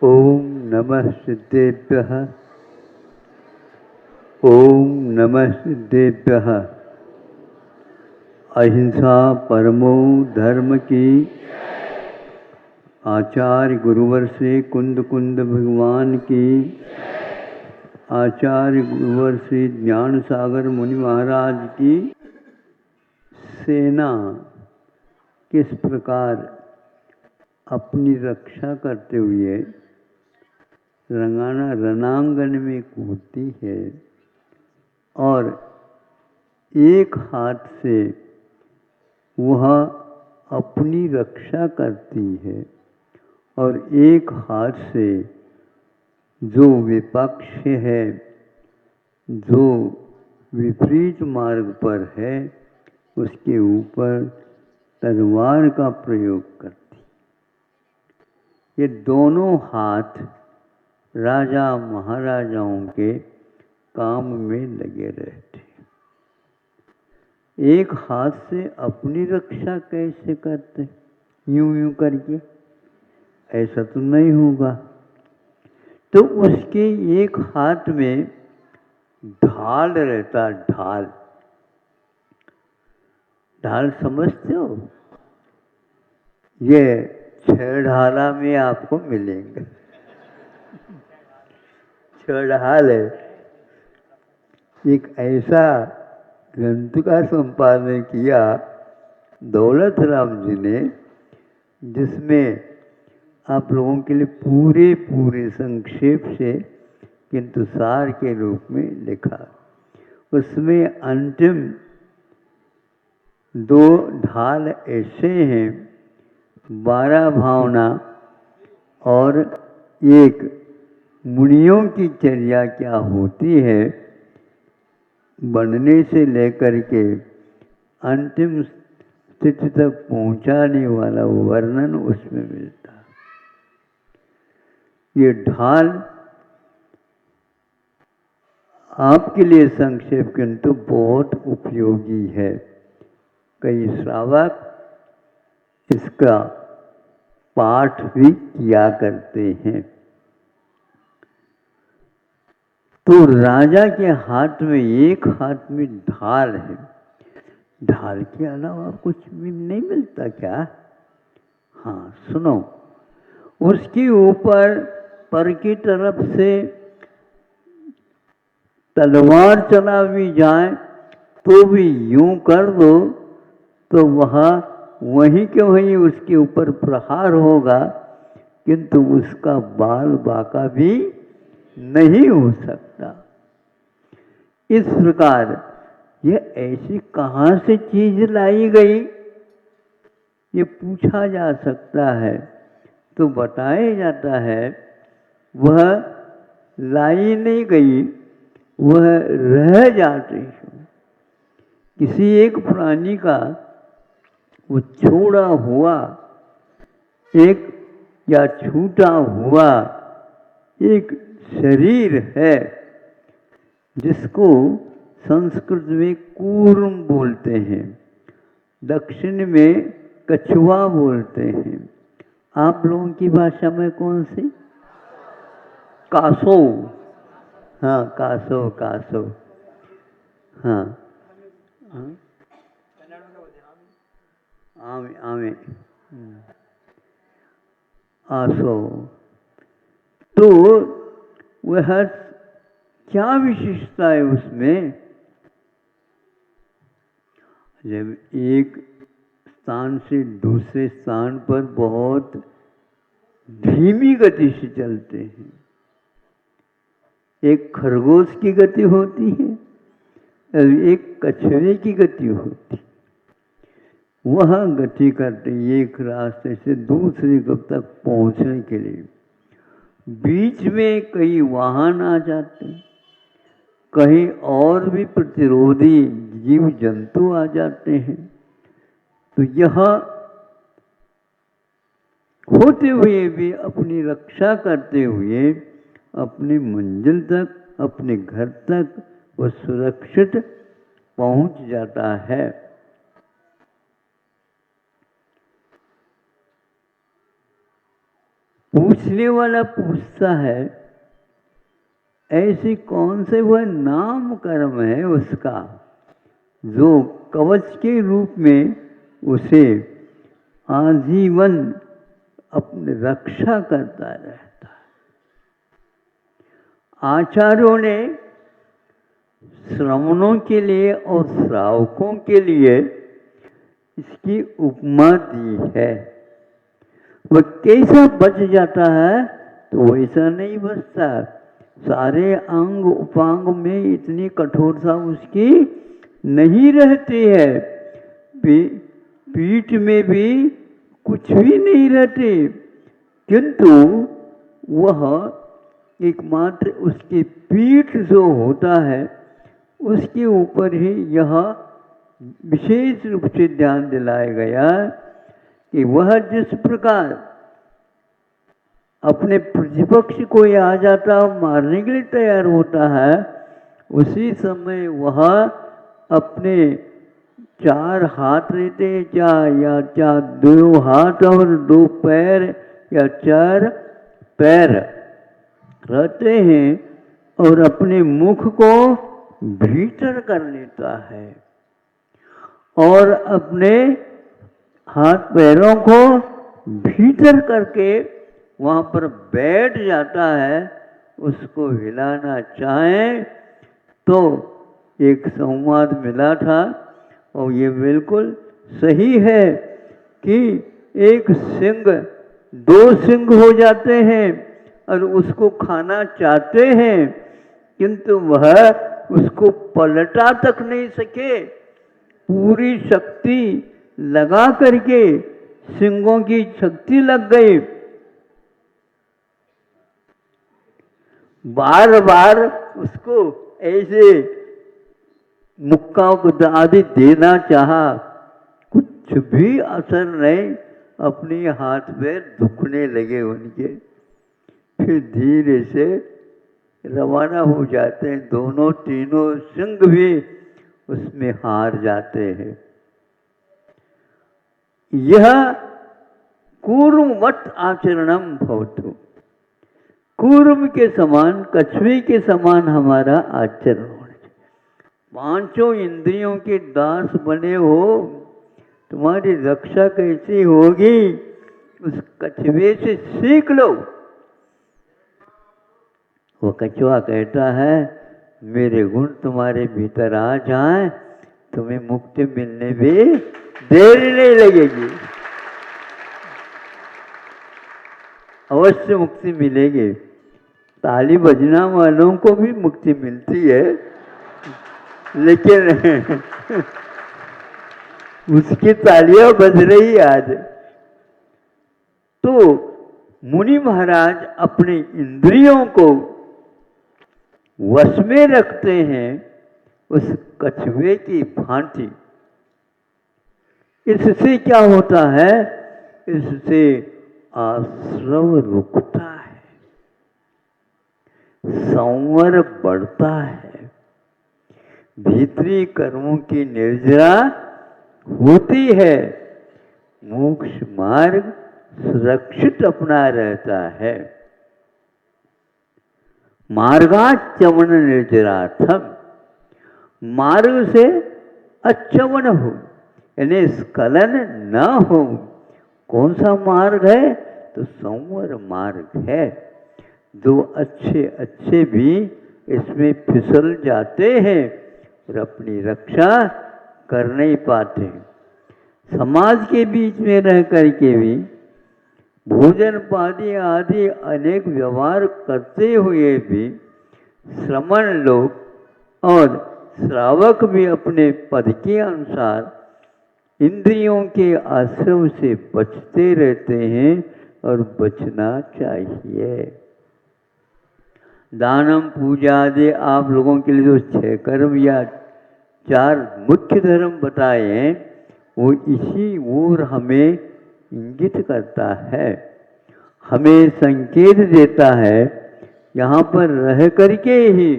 ओम नमः सिद्धेभ्यः। ओम नमः सिद्धेभ्यः। अहिंसा परमो धर्म की। आचार्य गुरुवर से कुंद कुंद भगवान की। आचार्य गुरुवर से ज्ञान सागर मुनि महाराज की। सेना किस प्रकार अपनी रक्षा करते हुए रणांगन में कूदती है और एक हाथ से वह अपनी रक्षा करती है और एक हाथ से जो विपक्ष है, जो विपरीत मार्ग पर है, उसके ऊपर तलवार का प्रयोग करती। ये दोनों हाथ राजा महाराजाओं के काम में लगे रहते। एक हाथ से अपनी रक्षा कैसे करते? यूं यूं करके ऐसा तो नहीं होगा। तो उसके एक हाथ में ढाल रहता। ढाल, ढाल समझते हो? ये छह ढाला में आपको मिलेंगे। छह ढाल है। एक ऐसा ग्रंथ का संपादन किया दौलत राम जी ने, जिसमें आप लोगों के लिए पूरे संक्षेप से किंतु सार के रूप में लिखा। उसमें अंतिम दो ढाल ऐसे हैं, 12 भावना और एक मुनियों की चर्या क्या होती है, बनने से लेकर के अंतिम स्थिति तक पहुंचाने वाला वर्णन उसमें मिलता। ये ढाल आपके लिए संक्षेप किंतु बहुत उपयोगी है। कई श्रावक इसका पाठ भी किया करते हैं। तो राजा के हाथ में एक हाथ में ढाल है। ढाल के अलावा कुछ भी नहीं मिलता क्या? हाँ सुनो, उसके ऊपर पर की तरफ से तलवार चला भी जाए तो भी यूं कर दो तो वहीं के वहीं उसके ऊपर प्रहार होगा, किंतु उसका बाल बाका भी नहीं हो सकता। इस प्रकार ये ऐसी कहाँ से चीज लाई गई, ये पूछा जा सकता है। तो बताया जाता है वह लाई नहीं गई, वह रह जाती है। किसी एक प्राणी का वो छोड़ा हुआ एक या छूटा हुआ एक शरीर है, जिसको संस्कृत में कूर्म बोलते हैं, दक्षिण में कछुआ बोलते हैं। आप लोगों की भाषा में कौन सी? कासो। हाँ कासो, कासो। हाँ आमे, आमे, आसो। तो वह क्या विशेषता है उसमें? जब एक स्थान से दूसरे स्थान पर बहुत धीमी गति से चलते हैं, एक खरगोश की गति होती है, एक कछुए की गति होती है। वह गति करते एक रास्ते से दूसरे तक पहुंचने के लिए बीच में कई वाहन आ जाते हैं, कहीं और भी प्रतिरोधी जीव जंतु आ जाते हैं। तो यह होते हुए भी अपनी रक्षा करते हुए अपनी मंजिल तक, अपने घर तक वह सुरक्षित पहुंच जाता है। पूछने वाला पूछता है ऐसे कौन से वह नाम कर्म है उसका जो कवच के रूप में उसे आजीवन अपनी रक्षा करता रहता है। आचार्यों ने श्रवणों के लिए और श्रावकों के लिए इसकी उपमा दी है। वह कैसा बच जाता है तो वैसा नहीं बचता। सारे अंग उपांग में इतनी कठोरता उसकी नहीं रहती है। पीठ में भी कुछ भी नहीं रहती, किंतु वह एकमात्र उसकी पीठ जो होता है उसके ऊपर ही यह विशेष रूप से ध्यान दिलाया गया कि वह जिस प्रकार अपने प्रतिपक्ष को आ जाता मारने के लिए तैयार होता है, उसी समय वह अपने 4 हाथ रहते या 2 हाथ और 2 पैर या 4 पैर रहते हैं और अपने मुख को भीतर कर लेता है और अपने हाथ पैरों को भीतर करके वहाँ पर बैठ जाता है। उसको हिलाना चाहें तो एक संवाद मिला था और ये बिल्कुल सही है कि एक सिंह 2 सिंह हो जाते हैं और उसको खाना चाहते हैं, किंतु वह उसको पलटा तक नहीं सके। पूरी शक्ति लगा करके सिंहों की शक्ति लग गई, बार बार उसको ऐसे मुक्का आदि देना चाहा, कुछ भी असर नहीं। अपने हाथ पैर दुखने लगे उनके, फिर धीरे से रवाना हो जाते हैं। दोनों तीनों सिंह भी उसमें हार जाते हैं। यह कूर्मवत् आचरणम भवतु, कूर्म के समान, कछुए के समान हमारा आचरण होना चाहिए। 5 इंद्रियों के दास बने हो, तुम्हारी रक्षा कैसी होगी उस कछुए से सीख लो। वो कछुआ कहता है मेरे गुण तुम्हारे भीतर आ जाएं, तुम्हें मुक्ति मिलने में देर नहीं लगेगी, अवश्य मुक्ति मिलेगी। ताली बजना वालों को भी मुक्ति मिलती है, लेकिन उसकी तालियां बज रही आज। तो मुनि महाराज अपने इंद्रियों को वश में रखते हैं उस कछुए की भांति। इससे क्या होता है, इससे आश्रव रुकता है, संवर बढ़ता है, भीतरी कर्मों की निर्जरा होती है, मोक्ष मार्ग सुरक्षित अपना रहता है। मार्गाच्चवन निर्जरार्थम, मार्ग से अच्छवन हो यानी स्खलन न हो। कौन सा मार्ग है, तो संवर मार्ग है। जो अच्छे अच्छे भी इसमें फिसल जाते हैं और अपनी रक्षा कर नहीं पाते। समाज के बीच में रह करके भी भोजन पानी आदि अनेक व्यवहार करते हुए भी श्रमण लोग और श्रावक भी अपने पद के अनुसार इंद्रियों के आश्रव से बचते रहते हैं और बचना चाहिए। दानम पूजा आदि आप लोगों के लिए जो 6 कर्म या 4 मुख्य धर्म बताए हैं, वो इसी ओर हमें इंगित करता है, हमें संकेत देता है। यहाँ पर रह करके ही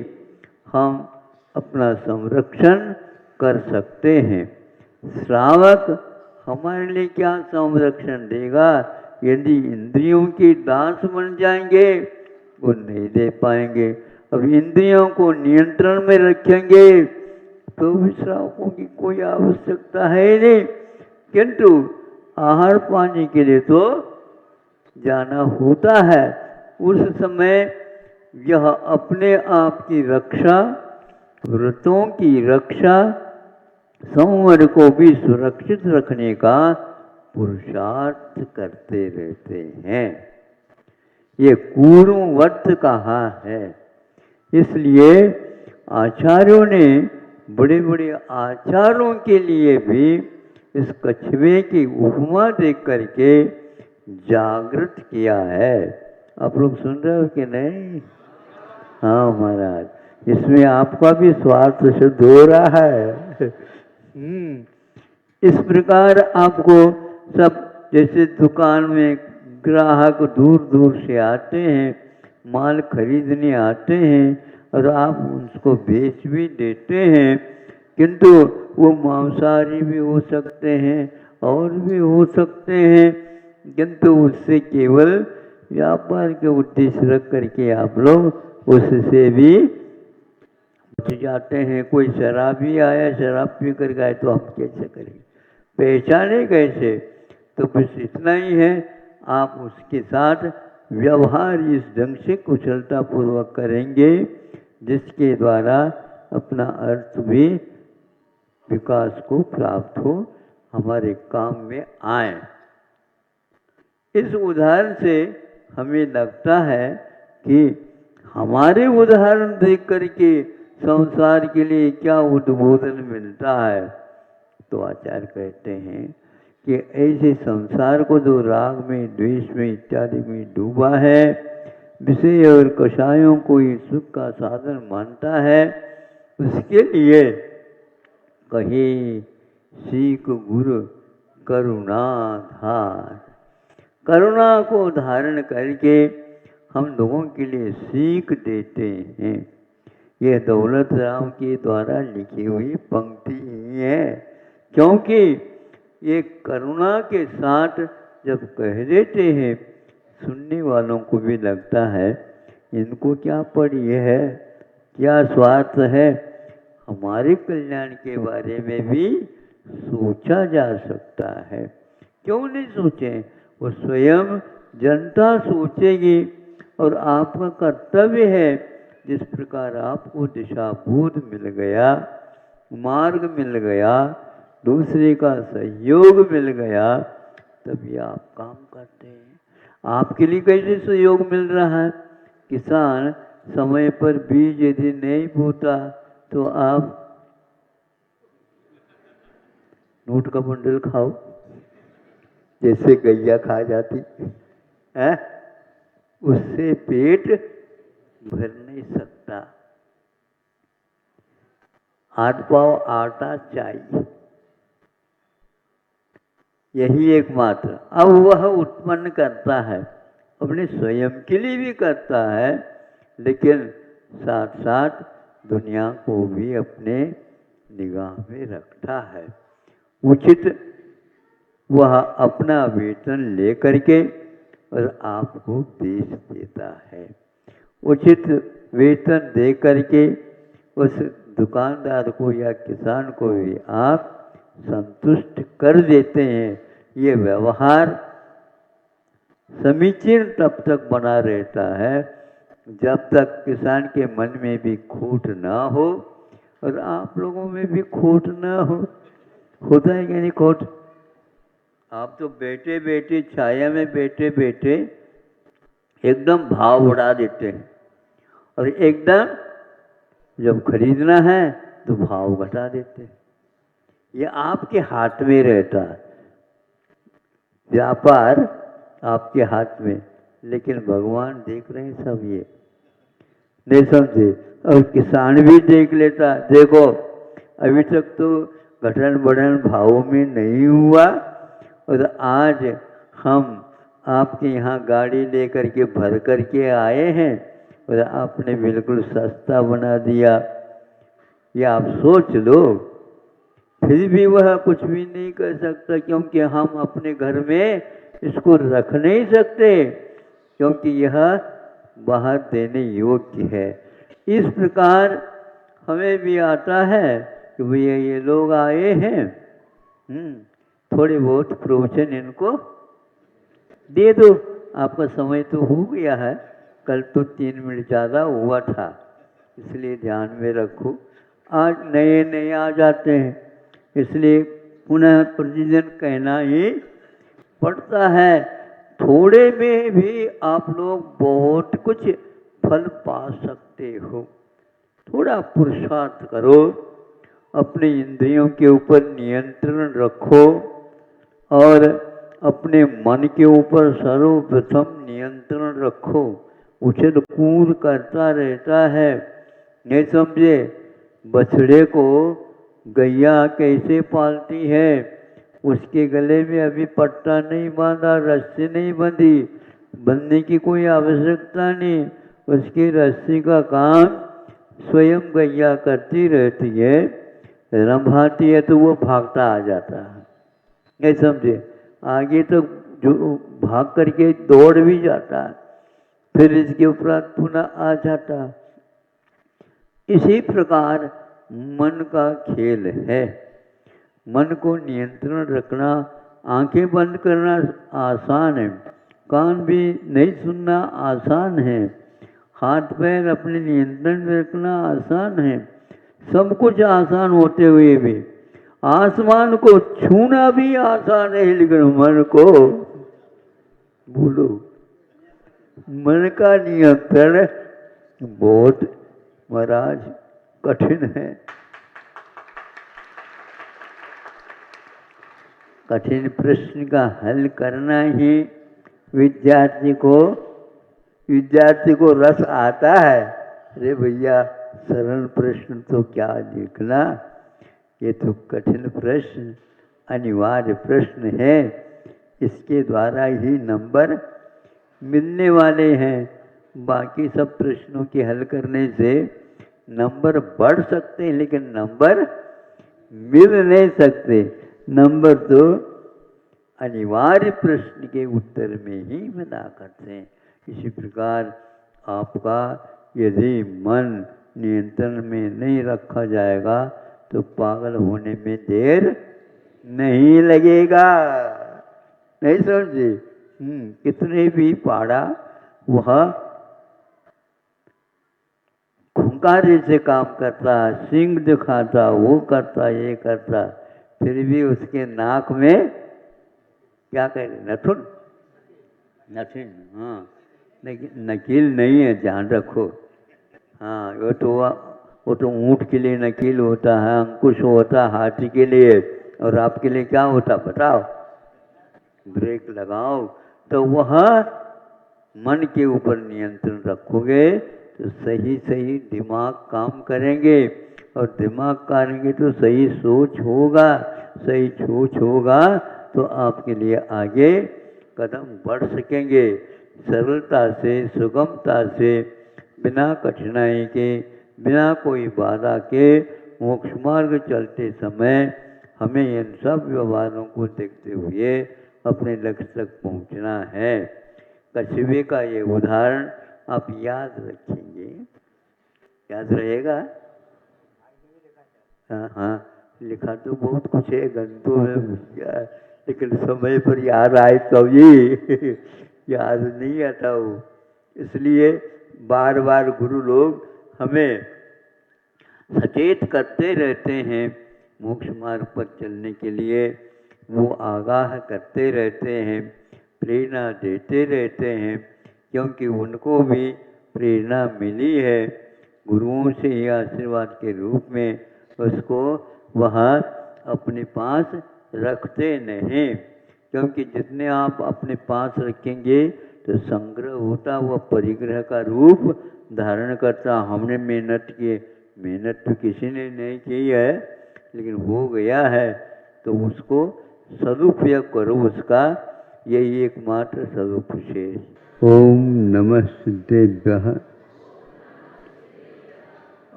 हम अपना संरक्षण कर सकते हैं। श्रावक हमारे लिए क्या संरक्षण देगा, यदि इंद्रियों के दास बन जाएंगे वो नहीं दे पाएंगे। अब इंद्रियों को नियंत्रण में रखेंगे तो विश्रामों की कोई आवश्यकता है ही नहीं, किंतु आहार पाने के लिए तो जाना होता है। उस समय यह अपने आप की रक्षा, व्रतों की रक्षा, संवर को भी सुरक्षित रखने का पुरुषार्थ करते रहते हैं। ये पूर्व व्रत कहा है। इसलिए आचार्यों ने, बड़े बड़े आचार्यों के लिए भी इस कछुए की उपमा देख करके जागृत किया है। आप लोग सुन रहे हो कि नहीं? हाँ महाराज, इसमें आपका भी स्वार्थ सिद्ध हो रहा है। इस प्रकार आपको सब, जैसे दुकान में ग्राहक दूर दूर से आते हैं, माल खरीदने आते हैं और आप उसको बेच भी देते हैं, किंतु वो मांसाहारी भी हो सकते हैं और भी हो सकते हैं, किंतु उससे केवल व्यापार के उद्देश्य रख करके आप लोग उससे भी बच जाते हैं। कोई शराबी आया, शराब पी कर गए तो हम कैसे करेंगे, पहचाने कैसे? तो बस इतना ही है, आप उसके साथ व्यवहार इस ढंग से कुशलता पूर्वक करेंगे जिसके द्वारा अपना अर्थ भी विकास को प्राप्त हो, हमारे काम में आए। इस उदाहरण से हमें लगता है कि हमारे उदाहरण देख करके संसार के लिए क्या उद्बोधन मिलता है। तो आचार्य कहते हैं कि ऐसे संसार को जो राग में, द्वेष में इत्यादि में डूबा है, विषय और कषायों को ही सुख का साधन मानता है, उसके लिए कहे सीख गुरु करुणा धार। करुणा को धारण करके हम लोगों के लिए सीख देते हैं। यह दौलत राम के द्वारा लिखी हुई पंक्ति ही है, क्योंकि ये करुणा के साथ जब कह देते हैं, सुनने वालों को भी लगता है इनको क्या पड़ी है, क्या स्वार्थ है, हमारे कल्याण के बारे में भी सोचा जा सकता है। क्यों नहीं सोचें? वो स्वयं जनता सोचेगी और आपका कर्तव्य है, जिस प्रकार आपको दिशा बोध मिल गया, मार्ग मिल गया, दूसरे का सहयोग मिल गया, तभी आप काम करते हैं। आपके लिए कैसे सहयोग मिल रहा है? किसान समय पर बीज यदि नहीं बोता तो आप नोट का बंडल खाओ जैसे गैया खा जाती है, उससे पेट भर नहीं सकता। 8 पाव आटा चाहिए, यही एकमात्र। अब वह उत्पन्न करता है, अपने स्वयं के लिए भी करता है, लेकिन साथ साथ दुनिया को भी अपने निगाह में रखता है। उचित वह अपना वेतन लेकर के और आपको बेच देता है। उचित वेतन दे करके उस दुकानदार को या किसान को भी आप संतुष्ट कर देते हैं। ये व्यवहार समीचीन तब तक बना रहता है जब तक किसान के मन में भी खोट ना हो और आप लोगों में भी खोट ना हो। होता है कि नहीं खोट? आप तो बैठे बैठे, छाया में बैठे बैठे एकदम भाव बढ़ा देते हैं और एकदम जब खरीदना है तो भाव घटा देते हैं। ये आपके हाथ में रहता है, व्यापार आपके हाथ में, लेकिन भगवान देख रहे हैं सब। ये नहीं समझे? और किसान भी देख लेता, देखो अभी तक तो घटन बढ़न भावों में नहीं हुआ और आज हम आपके यहाँ गाड़ी लेकर के भर करके आए हैं और आपने बिल्कुल सस्ता बना दिया। ये आप सोच लो। फिर भी वह कुछ भी नहीं कर सकता, क्योंकि हम अपने घर में इसको रख नहीं सकते क्योंकि यह बाहर देने योग्य है। इस प्रकार हमें भी आता है कि भैया ये लोग आए हैं, थोड़े बहुत प्रवचन इनको दे दो। आपका समय तो हो गया है, कल तो 3 मिनट ज़्यादा हुआ था, इसलिए ध्यान में रखो। आज नए नए आ जाते हैं, इसलिए पुनः प्रतिदिन कहना ही पड़ता है। थोड़े में भी आप लोग बहुत कुछ फल पा सकते हो। थोड़ा पुरुषार्थ करो, अपने इंद्रियों के ऊपर नियंत्रण रखो और अपने मन के ऊपर सर्वप्रथम नियंत्रण रखो। उछल कूद करता रहता है, नहीं समझे? बछड़े को गैया कैसे पालती है? उसके गले में अभी पट्टा नहीं बांधा, रस्सी नहीं बंधी, बंधने की कोई आवश्यकता नहीं। उसकी रस्सी का काम स्वयं गैया करती रहती है। रंभाती है तो वो भागता आ जाता है, नहीं समझे? आगे तो जो भाग करके दौड़ भी जाता है, फिर इसके उपरांत पुनः आ जाता। इसी प्रकार मन का खेल है। मन को नियंत्रण रखना, आंखें बंद करना आसान है, कान भी नहीं सुनना आसान है, हाथ पैर अपने नियंत्रण में रखना आसान है। सब कुछ आसान होते हुए भी आसमान को छूना भी आसान है, लेकिन मन को बोलो, मन का नियंत्रण बहुत महाराज कठिन है। कठिन प्रश्न का हल करना ही विद्यार्थी को रस आता है। अरे भैया सरल प्रश्न तो क्या लिखना, ये तो कठिन प्रश्न, अनिवार्य प्रश्न है, इसके द्वारा ही नंबर मिलने वाले हैं। बाकी सब प्रश्नों के हल करने से नंबर बढ़ सकते हैं, लेकिन नंबर मिल नहीं सकते। नंबर तो अनिवार्य प्रश्न के उत्तर में ही मिला करते हैं। इसी प्रकार आपका यदि मन नियंत्रण में नहीं रखा जाएगा तो पागल होने में देर नहीं लगेगा, नहीं समझे? कितने भी पाड़ा वह खूंखार से काम करता, सिंह दिखाता, वो करता, ये करता, फिर भी उसके नाक में क्या कहें, नथुन, नथिन, हाँ, नकील नहीं है, ध्यान रखो। हाँ, वो तो ऊँट के लिए नकील होता है, अंकुश होता हाथी के लिए, और आपके लिए क्या होता बताओ? ब्रेक लगाओ। तो वह मन के ऊपर नियंत्रण रखोगे तो सही सही दिमाग काम करेंगे, और दिमाग करेंगे तो सही सोच होगा, सही सोच होगा तो आपके लिए आगे कदम बढ़ सकेंगे। सरलता से, सुगमता से, बिना कठिनाई के, बिना कोई बाधा के मोक्ष मार्ग चलते समय हमें इन सब व्यवहारों को देखते हुए अपने लक्ष्य तक पहुंचना है। कछुए का ये उदाहरण आप याद रखेंगे, याद रहेगा? हाँ, लिखा तो बहुत कुछ है, घंटों में घुस गया, लेकिन समय पर याद आए तभी याद नहीं आता वो। इसलिए बार बार गुरु लोग हमें सचेत करते रहते हैं, मोक्ष मार्ग पर चलने के लिए वो आगाह करते रहते हैं, प्रेरणा देते रहते हैं, क्योंकि उनको भी प्रेरणा मिली है गुरुओं से ही आशीर्वाद के रूप में। उसको वहाँ अपने पास रखते नहीं, क्योंकि जितने आप अपने पास रखेंगे तो संग्रह होता, वह परिग्रह का रूप धारण करता। हमने मेहनत की, मेहनत तो किसी ने नहीं की है, लेकिन हो गया है तो उसको सदुपयोग करो, उसका यही एकमात्र सदुपदेश। ओम नमः सिद्धेभ्यः।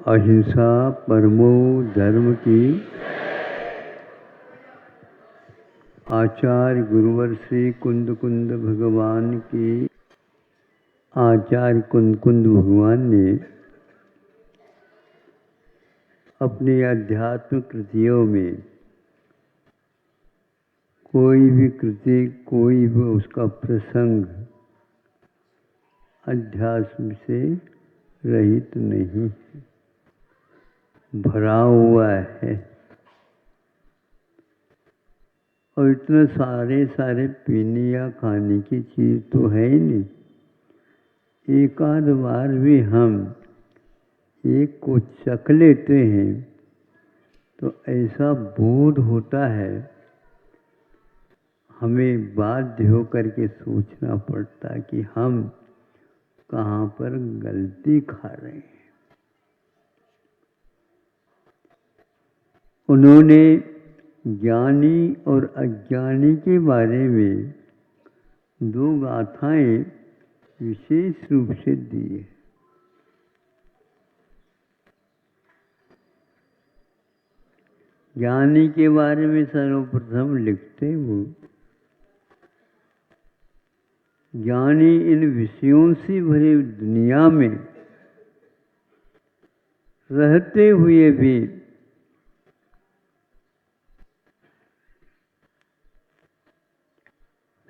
अहिंसा परमो धर्म की आचार्य गुरुवर श्री कुंद कुंद भगवान की। आचार्य कुंद कुंद भगवान ने अपनी आध्यात्म कृतियों में कोई भी कृति, कोई भी उसका प्रसंग अध्यात्म से रहित नहीं है, भरा हुआ है। और इतने सारे सारे पीने या खाने की चीज़ तो है ही नहीं। एक आध बार भी हम एक को चख लेते हैं तो ऐसा बोध होता है, हमें बाध्य होकर के सोचना पड़ता कि हम कहाँ पर गलती खा रहे हैं। उन्होंने ज्ञानी और अज्ञानी के बारे में दो गाथाएं विशेष रूप से दी है। ज्ञानी के बारे में सर्वप्रथम लिखते वो, ज्ञानी इन विषयों से भरी दुनिया में रहते हुए भी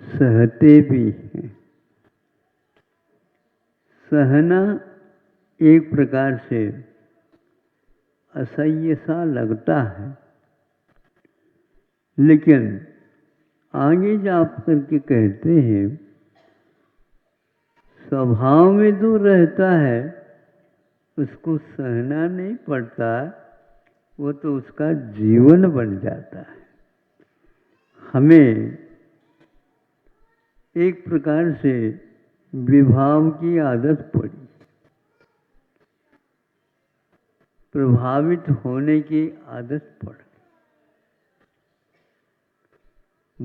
सहते भी हैं। सहना एक प्रकार से असह्य सा लगता है, लेकिन आगे जा करके कहते हैं स्वभाव में जो रहता है उसको सहना नहीं पड़ता, वो तो उसका जीवन बन जाता है। हमें एक प्रकार से विभाव की आदत पड़ी, प्रभावित होने की आदत पड़ गई।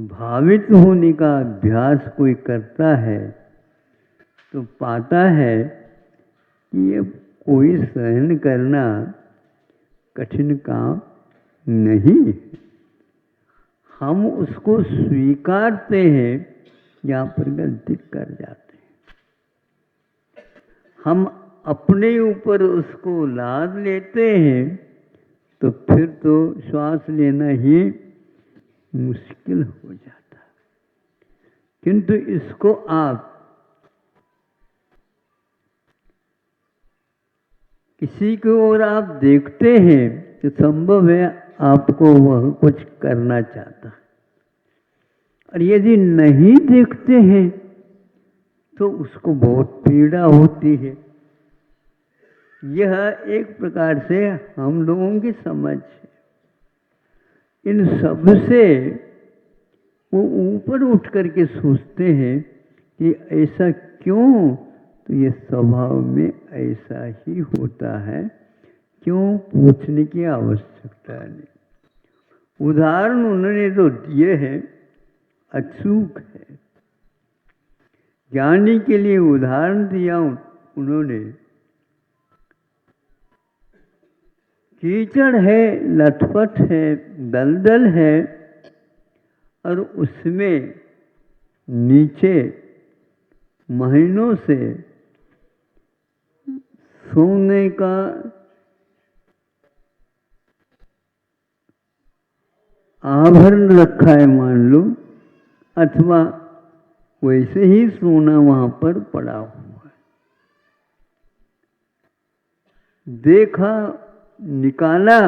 भावित होने का अभ्यास कोई करता है तो पाता है कि ये कोई सहन करना कठिन काम नहीं है। हम उसको स्वीकारते हैं, यहाँ पर गलती कर जाते हैं। हम अपने ऊपर उसको लाद लेते हैं तो फिर तो श्वास लेना ही मुश्किल हो जाता है। किंतु इसको आप किसी की ओर आप देखते हैं तो संभव है आपको वह कुछ करना चाहता है, और यदि नहीं देखते हैं तो उसको बहुत पीड़ा होती है। यह एक प्रकार से हम लोगों की समझ है। इन सब से वो ऊपर उठ करके सोचते हैं कि ऐसा क्यों, तो ये स्वभाव में ऐसा ही होता है, क्यों पूछने की आवश्यकता नहीं। उदाहरण उन्होंने तो दिए हैं, अचूक है। ज्ञानी के लिए उदाहरण दिया उन्होंने, कीचड़ है, लटपट है, दलदल है, और उसमें नीचे महीनों से सोने का आभरण रखा है मान लो, अथवा वैसे ही सोना वहां पर पड़ा हुआ है। देखा, निकाला,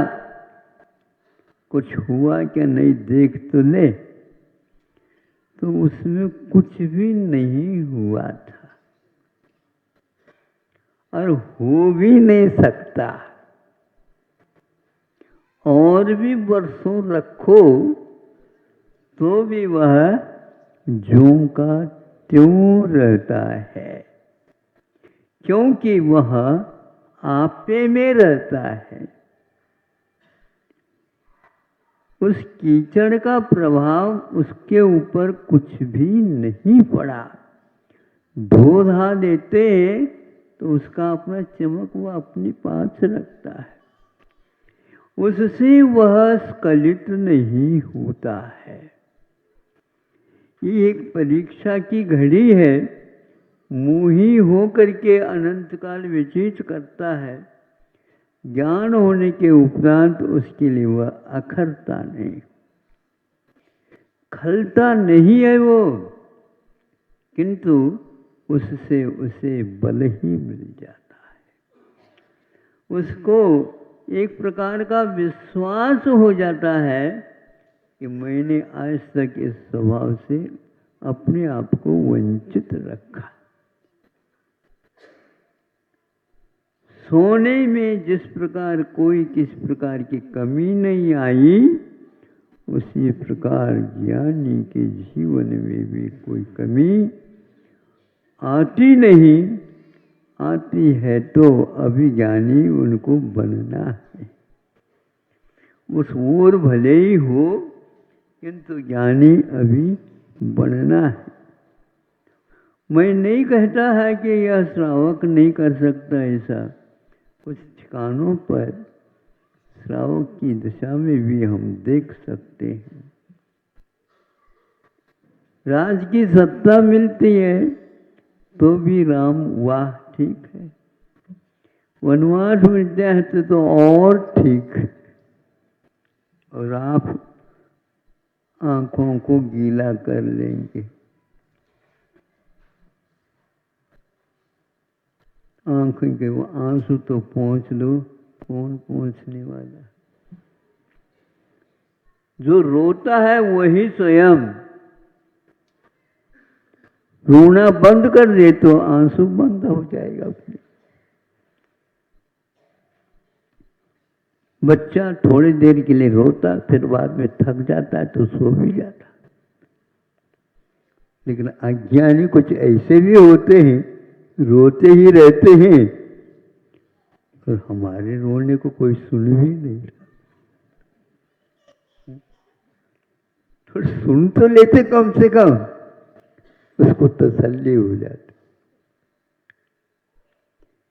कुछ हुआ क्या नहीं देख तो ले, तो उसमें कुछ भी नहीं हुआ था और हो भी नहीं सकता। और भी वर्षों रखो तो भी वह ज्यों का त्यों रहता है, क्योंकि वह आपे में रहता है। उस कीचड़ का प्रभाव उसके ऊपर कुछ भी नहीं पड़ा। धो धा देते हैं तो उसका अपना चमक वह अपनी पास रखता है, उससे वह स्खलित नहीं होता है। ये एक परीक्षा की घड़ी है। मोही हो करके अनंत काल व्यतीत करता है। ज्ञान होने के उपरांत उसके लिए वह अखरता नहीं, खलता नहीं है वो, किंतु उससे उसे बल ही मिल जाता है। उसको एक प्रकार का विश्वास हो जाता है कि मैंने आज तक इस स्वभाव से अपने आप को वंचित रखा। सोने में जिस प्रकार कोई किस प्रकार की कमी नहीं आई, उसी प्रकार ज्ञानी के जीवन में भी कोई कमी आती नहीं। आती है तो अभिज्ञानी उनको बनना है। उस ओर भले ही हो, किंतु ज्ञानी अभी बनना है। मैं नहीं कहता है कि यह श्रावक नहीं कर सकता ऐसा। कुछ ठिकानों पर श्रावक की दशा में भी हम देख सकते हैं। राज की सत्ता मिलती है तो भी राम वाह ठीक है, वनवास मिलते हैं तो और ठीक है, और आप आंखों को गीला कर लेंगे। आंखों के वो आंसू तो पोंछ लो, कौन पोंछने वाला? जो रोता है वही स्वयं। रोना बंद कर दे तो आंसू बंद हो जाएगा अपने। बच्चा थोड़ी देर के लिए रोता, फिर बाद में थक जाता है तो सो भी जाता। लेकिन अज्ञानी कुछ ऐसे भी होते हैं, रोते ही रहते हैं और हमारे रोने को कोई सुन भी नहीं रहा। थोड़ा सुन तो लेते कम से कम, उसको तसल्ली हो जाती।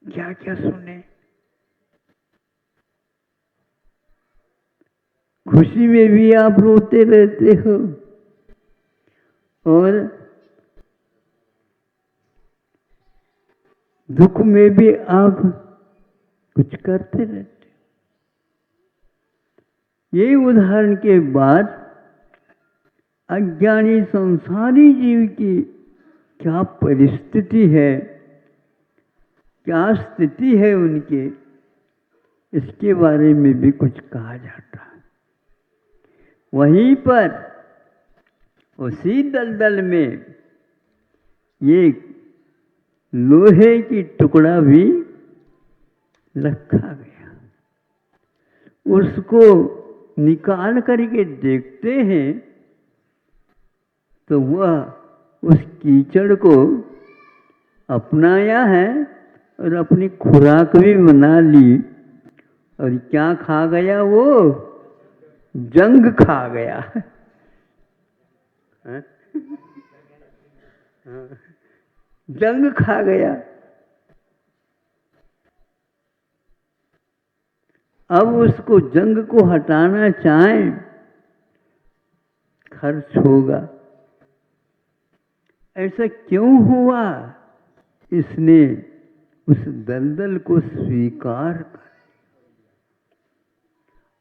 क्या क्या सुने? खुशी में भी आप रोते रहते हो और दुख में भी आप कुछ करते रहते हो। ये उदाहरण के बाद अज्ञानी संसारी जीव की क्या परिस्थिति है, क्या स्थिति है उनके, इसके बारे में भी कुछ कहा जाता है। वहीं पर उसी दलदल में ये लोहे की टुकड़ा भी रखा गया। उसको निकाल करके देखते हैं तो वह उस कीचड़ को अपनाया है और अपनी खुराक भी बना ली। और क्या खा गया वो? जंग खा गया। जंग खा गया। अब उसको जंग को हटाना चाहें, खर्च होगा। ऐसा क्यों हुआ? इसने उस दलदल को स्वीकार कर,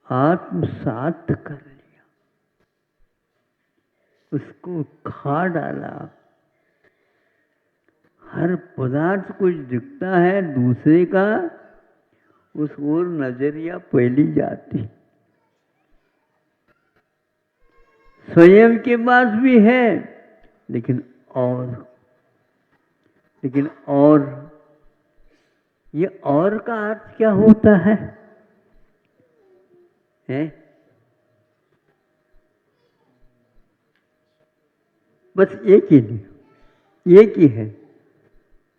आत्मसात कर लिया, उसको खा डाला। हर पदार्थ कुछ दिखता है दूसरे का, उस ओर नजरिया फैली जाती। स्वयं के पास भी है, लेकिन और ये और का अर्थ क्या होता है? बस एक ही नहीं, एक ही है।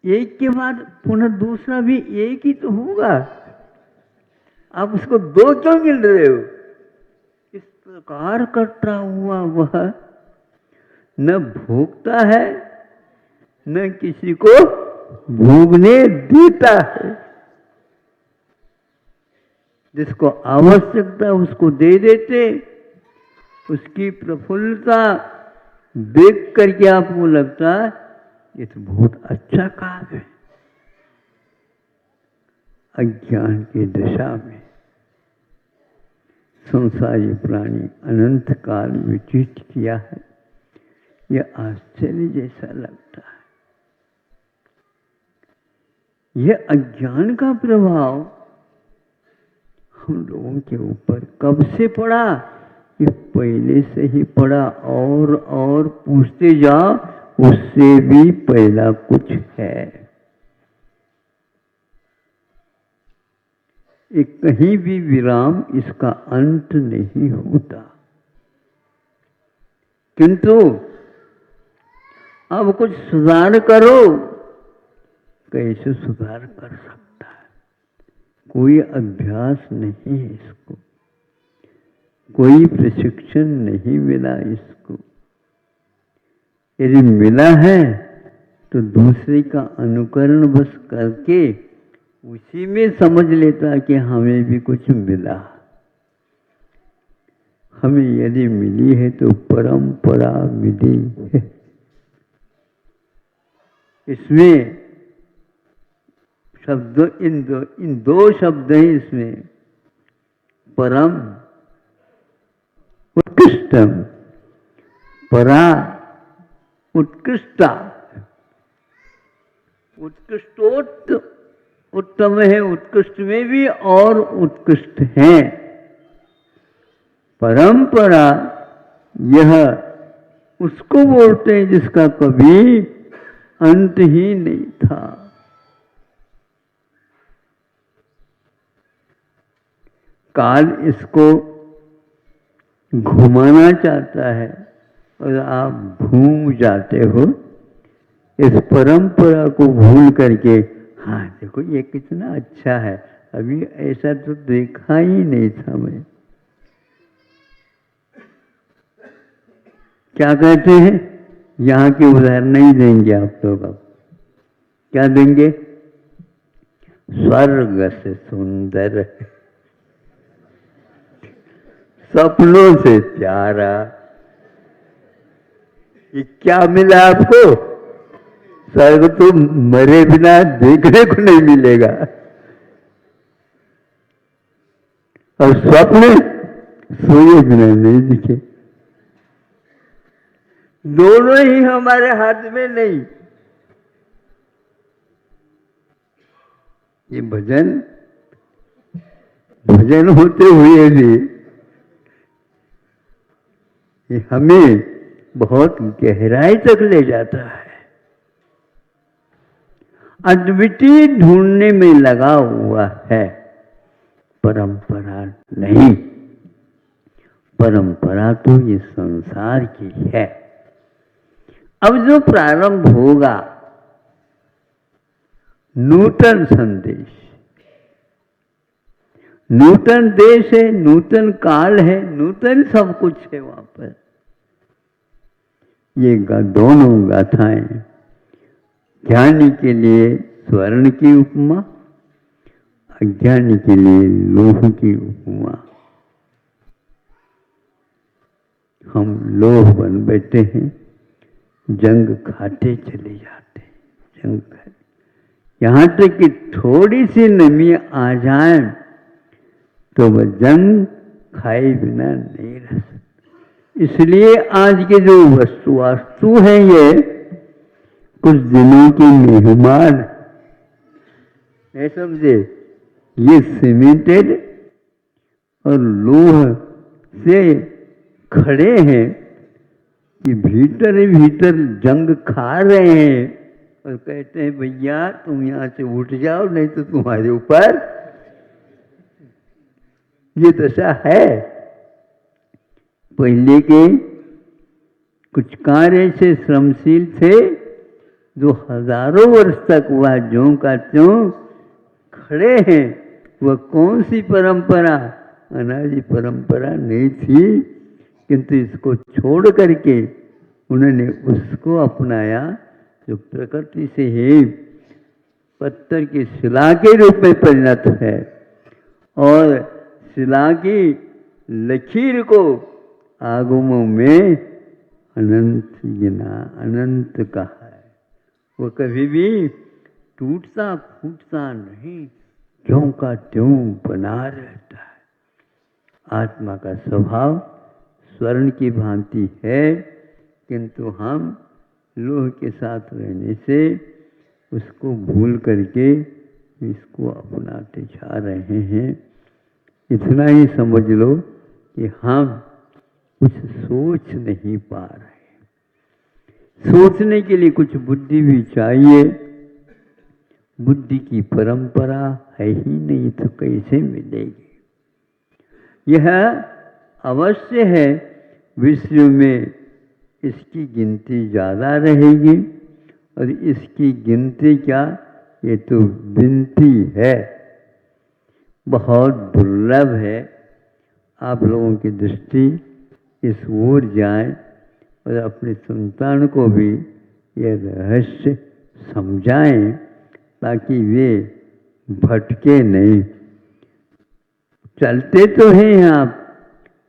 एक के बाद पुनः दूसरा भी एक ही तो होगा। आप उसको दो क्यों मिल रहे हो? इस प्रकार करता हुआ वह न भोगता है, न किसी को भोगने देता है। जिसको आवश्यकता उसको दे देते, उसकी प्रफुल्लता देख करके आपको लगता है ये तो बहुत अच्छा काम है। अज्ञान की दशा में संसारी प्राणी अनंत काल व्यतीत किया है, यह आश्चर्य जैसा लगता है। यह अज्ञान का प्रभाव हम लोगों के ऊपर कब से पड़ा? ये पहले से ही पड़ा, और पूछते जाओ उससे भी पहला कुछ है। एक कहीं भी विराम, इसका अंत नहीं होता। किंतु अब कुछ सुधार करो, कैसे सुधार कर सकता है? कोई अभ्यास नहीं है इसको, कोई प्रशिक्षण नहीं मिला इसको। यदि मिला है तो दूसरे का अनुकरण बस करके उसी में समझ लेता कि हमें भी कुछ मिला। हमें यदि मिली है तो परंपरा मिली है। इसमें शब्द इन दो शब्द हैं इसमें, परम उत्कृष्टम, परा उत्कृष्टा। उत्तम है, उत्कृष्ट में भी और उत्कृष्ट है। परंपरा यह उसको बोलते हैं जिसका कभी अंत ही नहीं था। काल इसको घुमाना चाहता है और आप घूम जाते हो इस परंपरा को भूल करके। हाँ देखो ये कितना अच्छा है, अभी ऐसा तो देखा ही नहीं था मैं। क्या कहते हैं? यहाँ के उदाहरण नहीं देंगे आप लोग। अब क्या देंगे? स्वर्ग से सुंदर, सपनों से प्यारा। ये क्या मिला आपको? स्वर्ग तो मरे बिना देखने को नहीं मिलेगा, और स्वप्न सोए बिना नहीं दिखे। दोनों ही हमारे हाथ में नहीं। ये भजन होते हुए भी ये हमें बहुत गहराई तक ले जाता है। अद्वितीय ढूंढने में लगा हुआ है, परंपरा नहीं। परंपरा तो ये संसार की है। अब जो प्रारंभ होगा, नूतन संदेश, नूतन देश है, नूतन काल है, नूतन सब कुछ है वहां पर। ये दोनों गाथाएं ज्ञानी के लिए स्वर्ण की उपमा, अज्ञानी के लिए लोह की उपमा। हम लोह बन बैठे हैं, जंग खाते चले जाते हैं, जंग खाते। यहाँ तक कि थोड़ी सी नमी आ जाए तो वह जंग खाए बिना नहीं रह सकते। इसलिए आज के जो वास्तु है, ये कुछ दिनों के मेहमान नहीं समझे। ये सीमेंटेड और लोह से खड़े हैं कि भीतर ही भीतर जंग खा रहे हैं, और कहते हैं भैया तुम यहां से उठ जाओ नहीं तो तुम्हारे ऊपर। ये दशा है। पहले के कुछ कार्य ऐसे श्रमशील थे जो हजारों वर्ष तक वह ज्यों का त्यों खड़े हैं। वह कौन सी परंपरा? अनादि परंपरा नहीं थी, किंतु इसको छोड़ करके उन्होंने उसको अपनाया जो प्रकृति से ही पत्थर की शिला के रूप में परिणत है, और शिला की लकीर को आगमों में अनंत गिना, अनंत कहा है। वो कभी भी टूटता फूटता नहीं, ज्यों का त्यों बना रहता है। आत्मा का स्वभाव स्वर्ण की भांति है, किंतु हम लोह के साथ रहने से उसको भूल करके इसको अपनाते जा रहे हैं। इतना ही समझ लो कि हम कुछ सोच नहीं पा रहे। सोचने के लिए कुछ बुद्धि भी चाहिए। बुद्धि की परंपरा है ही नहीं तो कैसे मिलेगी। यह अवश्य है विश्व में इसकी गिनती ज़्यादा रहेगी, और इसकी गिनती क्या, ये तो विनती है, बहुत दुर्लभ है। आप लोगों की दृष्टि इस ओर जाए और अपनी संतान को भी यह रहस्य समझाएं, ताकि वे भटके नहीं। चलते तो हैं आप,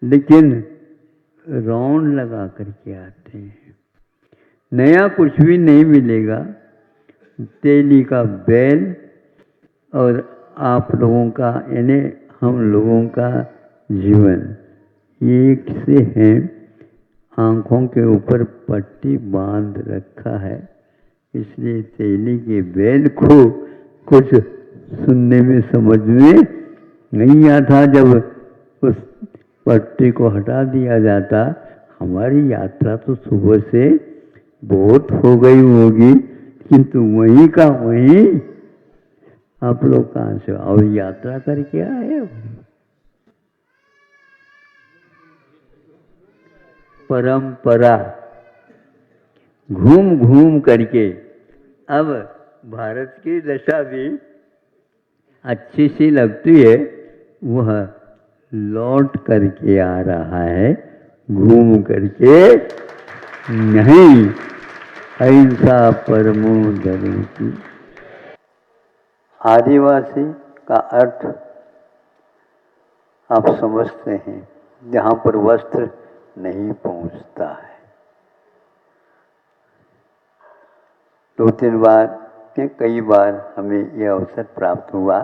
लेकिन रौंड लगा करके आते हैं। नया कुछ भी नहीं मिलेगा। तेली का बैल और आप लोगों का, यानी हम लोगों का जीवन एक से है। आँखों के ऊपर पट्टी बांध रखा है, इसलिए तेली के बैल को कुछ सुनने में समझ में नहीं आता। जब उस पट्टी को हटा दिया जाता, हमारी यात्रा तो सुबह से बहुत हो गई होगी, किंतु वहीं का वहीं आप लोग कहाँ से और यात्रा करके आए हो। परंपरा घूम घूम करके अब भारत की दशा भी अच्छी सी लगती है। वह लौट करके आ रहा है, घूम करके नहीं। अहिंसा परमो धर्म की। आदिवासी का अर्थ आप समझते हैं, जहाँ पर वस्त्र नहीं पहुँचता है। 2-3 बार के कई बार हमें यह अवसर प्राप्त हुआ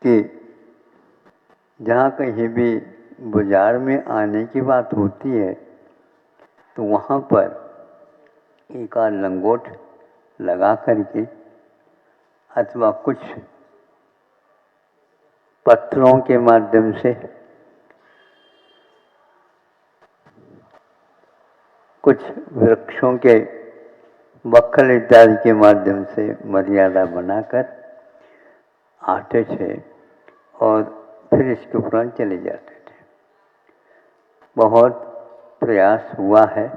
कि जहाँ कहीं भी बाजार में आने की बात होती है, तो वहाँ पर एक आध लंगोट लगा करके अथवा कुछ पत्थरों के माध्यम से, कुछ वृक्षों के बक्खल इत्यादि के माध्यम से मर्यादा बनाकर आते थे और फिर इसके उपरांत चले जाते थे। बहुत प्रयास हुआ है,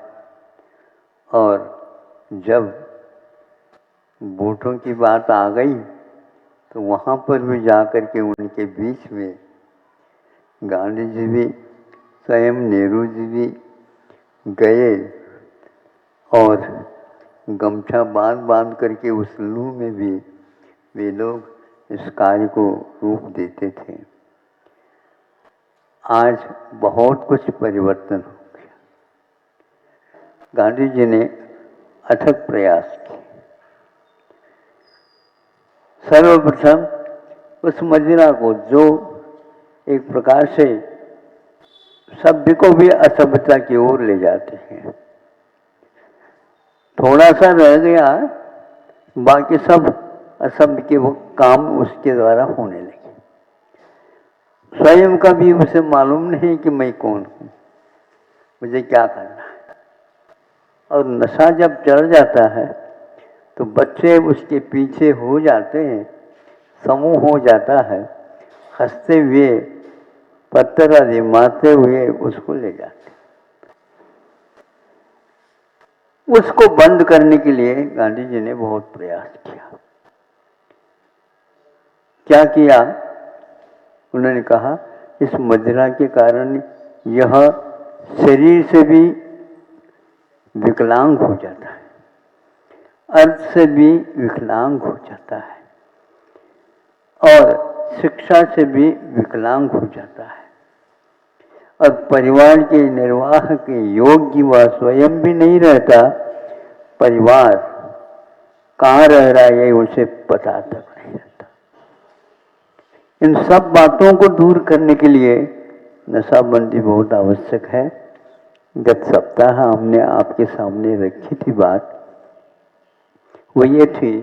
और जब वोटों की बात आ गई तो वहाँ पर भी जाकर के उनके बीच में गांधी जी भी, स्वयं नेहरू जी भी गए और गमछा बांध बांध करके उस लू में भी वे लोग इस कार्य को रूप देते थे। आज बहुत कुछ परिवर्तन हो गया। गांधी जी ने अथक प्रयास किए। सर्वप्रथम उस मदिरा को, जो एक प्रकार से सभ्य को भी असभ्यता की ओर ले जाते हैं, थोड़ा सा रह गया, बाकी सब असभ्य के वो काम उसके द्वारा होने लगे। स्वयं का भी उसे मालूम नहीं कि मैं कौन हूँ, मुझे क्या करना है। और नशा जब चढ़ जाता है तो बच्चे उसके पीछे हो जाते हैं, समूह हो जाता है, हंसते हुए पत्थर आदि मारते हुए उसको ले जाते। उसको बंद करने के लिए गांधी जी ने बहुत प्रयास किया। क्या किया? उन्होंने कहा, इस मदिरा के कारण यह शरीर से भी विकलांग हो जाता है, अर्थ से भी विकलांग हो जाता है, और शिक्षा से भी विकलांग हो जाता है। और परिवार के निर्वाह के योग्य वह स्वयं भी नहीं रहता, परिवार कहाँ रह रहा है ये उसे पता तक नहीं रहता। इन सब बातों को दूर करने के लिए नशाबंदी बहुत आवश्यक है। गत सप्ताह हमने आपके सामने रखी थी बात, वो ये थी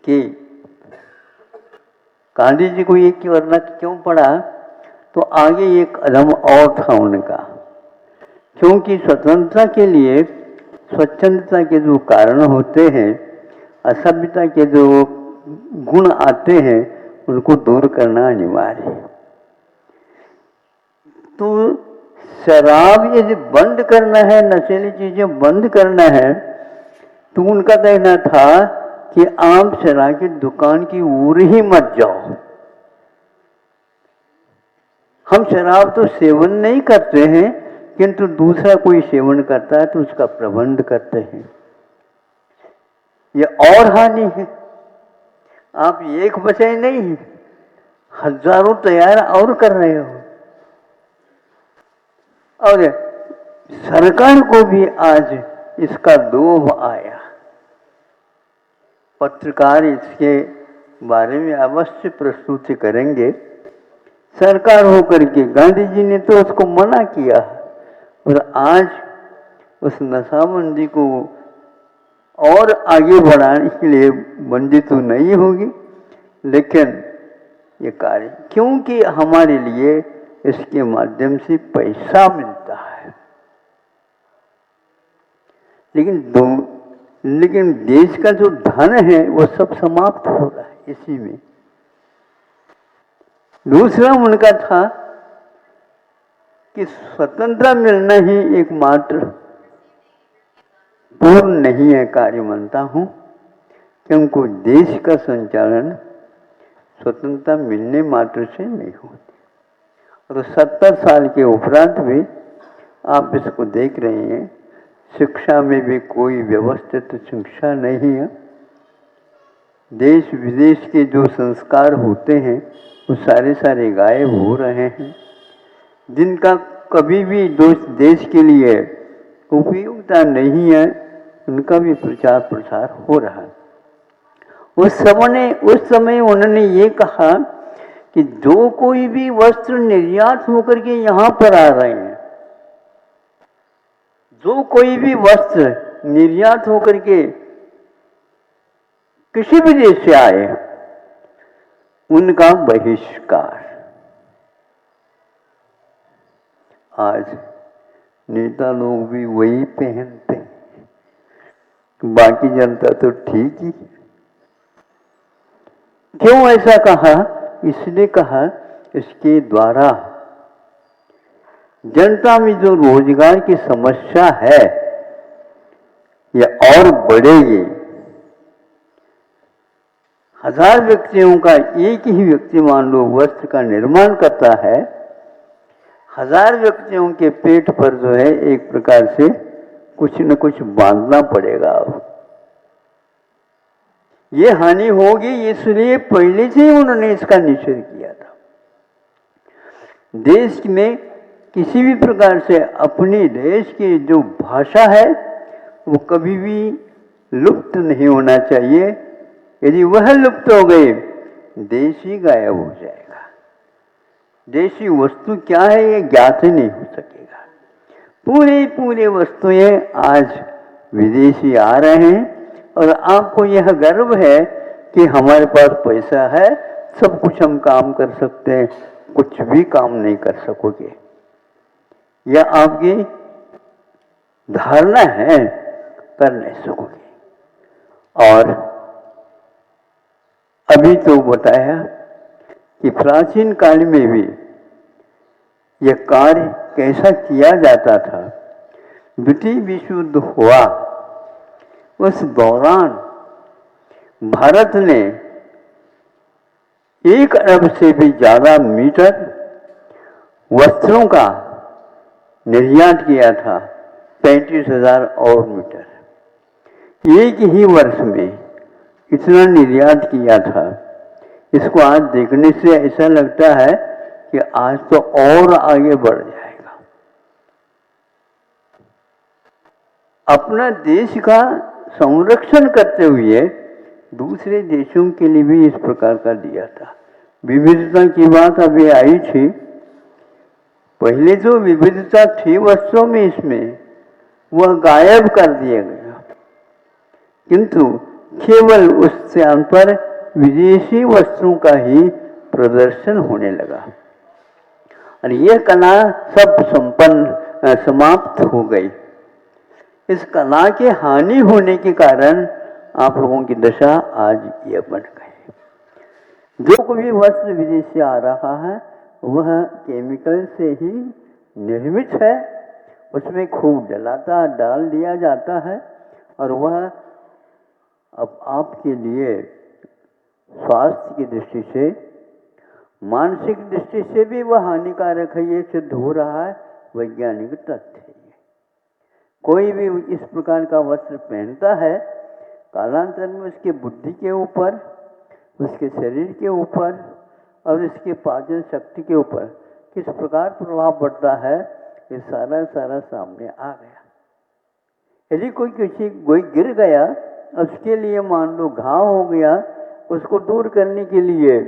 कि गांधी जी को ये करना क्यों पड़ा, तो आगे एक कदम और था उनका, क्योंकि स्वतंत्रता के लिए स्वच्छंदता के जो कारण होते हैं, असभ्यता के जो गुण आते हैं, उनको दूर करना अनिवार्य है। तो शराब यदि बंद करना है, नशीली चीजें बंद करना है, तो उनका कहना था कि आप शराब की दुकान की ओर ही मत जाओ। हम शराब तो सेवन नहीं करते हैं, किंतु दूसरा कोई सेवन करता है तो उसका प्रबंध करते हैं। ये और हानि है। आप एक बचाए नहीं, हजारों तैयार और कर रहे हो। और सरकार को भी आज इसका लोभ आया। पत्रकार इसके बारे में अवश्य प्रस्तुति करेंगे। सरकार होकर के गांधी जी ने तो उसको मना किया, और आज उस नशाबंदी को और आगे बढ़ाने के लिए बंदी तो नहीं होगी, लेकिन ये कार्य, क्योंकि हमारे लिए इसके माध्यम से पैसा मिलता है, लेकिन देश का जो धन है वो सब समाप्त हो रहा है इसी में। दूसरा उनका था कि स्वतंत्रता मिलना ही एकमात्र पूर्ण नहीं है कार्य मानता हूं, क्योंकि देश का संचालन स्वतंत्रता मिलने मात्र से नहीं होती। और 70 साल के उपरांत भी आप इसको देख रहे हैं, शिक्षा में भी कोई व्यवस्थित शिक्षा नहीं है। देश विदेश के जो संस्कार होते हैं वो सारे गायब हो रहे हैं, जिनका कभी भी देश के लिए उपयोगिता नहीं है, उनका भी प्रचार प्रसार हो रहा है। उस समय उन्होंने ये कहा कि जो कोई भी वस्त्र निर्यात होकर के यहाँ पर आ रहे हैं, जो कोई भी वस्त्र निर्यात होकर के किसी भी देश से आए, उनका बहिष्कार। आज नेता लोग भी वही पहनते हैं, बाकी जनता तो ठीक ही। क्यों ऐसा कहा? इसलिए कहा, इसके द्वारा जनता में जो रोजगार की समस्या है यह और बढ़ेगी। 1000 व्यक्तियों का एक ही व्यक्ति मान लो वस्त्र का निर्माण करता है, 1000 व्यक्तियों के पेट पर जो है एक प्रकार से कुछ न कुछ बांधना पड़ेगा। ये हानि होगी, इसलिए पहले से ही उन्होंने इसका निषेध किया था। देश में किसी भी प्रकार से अपने देश की जो भाषा है वो कभी भी लुप्त नहीं होना चाहिए। यदि वह लुप्त हो गई, देश ही गायब हो जाएगा। देशी वस्तु क्या है ये ज्ञात ही नहीं हो सकेगा। पूरे वस्तुएं आज विदेशी आ रहे हैं, और आपको यह गर्व है कि हमारे पास पैसा है, सब कुछ हम काम कर सकते हैं, कुछ भी काम नहीं कर सकोगे। यह आपकी धारणा है, कर नहीं सकोगे। और अभी तो बताया कि प्राचीन काल में भी यह कार्य कैसा किया जाता था। द्वितीय विश्व युद्ध हुआ, उस दौरान भारत ने 1 अरब से भी ज्यादा मीटर वस्त्रों का निर्यात किया था, 35,000 और मीटर एक ही वर्ष में इतना निर्यात किया था। इसको आज देखने से ऐसा लगता है कि आज तो और आगे बढ़ जाएगा। अपना देश का संरक्षण करते हुए दूसरे देशों के लिए भी इस प्रकार का दिया था। विविधता की बात अभी आई थी। पहले जो विविधता थी वस्त्रों में, इसमें वह गायब कर दिया गया, किंतु केवल उस स्थान पर विदेशी वस्त्रों का ही प्रदर्शन होने लगा और यह कला सब समाप्त हो गई। इस कला के हानि होने के कारण आप लोगों की दशा आज यह बन गई। जो कोई वस्त्र विदेश से आ रहा है वह केमिकल से ही निर्मित है, उसमें खूब डाल दिया जाता है और वह अब आपके लिए स्वास्थ्य की दृष्टि से, मानसिक दृष्टि से भी वह हानिकारक है, ये सिद्ध हो रहा है, वैज्ञानिक तथ्य है। कोई भी इस प्रकार का वस्त्र पहनता है, कालांतर में उसके बुद्धि के ऊपर, उसके शरीर के ऊपर और उसके पाचन शक्ति के ऊपर किस प्रकार प्रभाव पड़ता है, ये सारा सामने आ गया। यदि कोई गिर गया, उसके लिए मान लो घाव हो गया, उसको दूर करने के लिए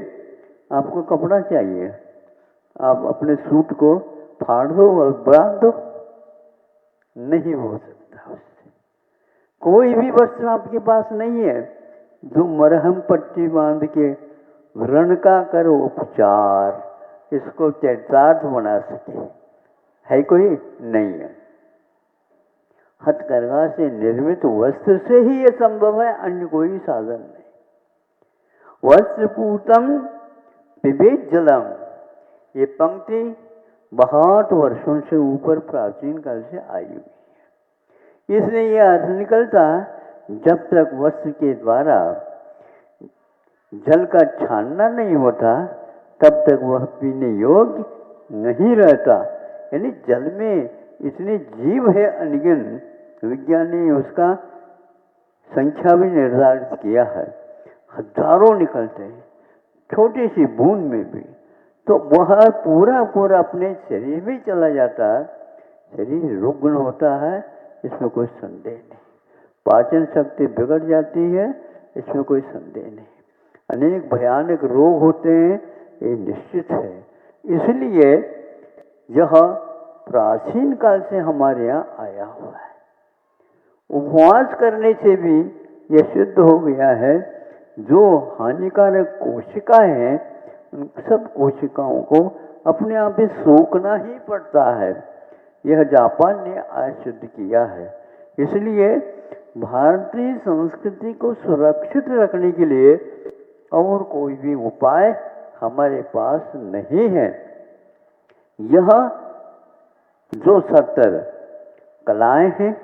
आपको कपड़ा चाहिए, आप अपने सूट को फाड़ दो और बांध दो, नहीं हो सकता उससे। कोई भी वस्त्र आपके पास नहीं है जो मरहम पट्टी बांध के व्रण का कर उपचार इसको चरितार्थ बना सके, है कोई? नहीं है। हथकरघा से निर्मित वस्त्र से ही यह संभव है, अन्य कोई साधन नहीं। वस्त्रपूतम पिबेत जलम, ये पंक्ति बहुत वर्षों से ऊपर प्राचीन काल से आई हुई है। इसलिए यह अर्थ निकलता, जब तक वस्त्र के द्वारा जल का छानना नहीं होता तब तक वह पीने योग्य नहीं रहता। यानी जल में इतने जीव है अनगिन, विज्ञान ने उसका संख्या भी निर्धारित किया है, हजारों निकलते हैं छोटी सी बूंद में भी, तो वह पूरा अपने शरीर में चला जाता है, शरीर रुग्ण होता है, इसमें कोई संदेह नहीं। पाचन शक्ति बिगड़ जाती है, इसमें कोई संदेह नहीं। अनेक भयानक रोग होते हैं, ये निश्चित है। इसलिए यह प्राचीन काल से हमारे यहाँ आया हुआ है। उपवास करने से भी यह सिद्ध हो गया है, जो हानिकारक कोशिकाएं हैं उन सब कोशिकाओं को अपने आप ही सोखना ही पड़ता है। यह जापान ने आज सिद्ध किया है। इसलिए भारतीय संस्कृति को सुरक्षित रखने के लिए और कोई भी उपाय हमारे पास नहीं है। यह जो 70 कलाएं हैं,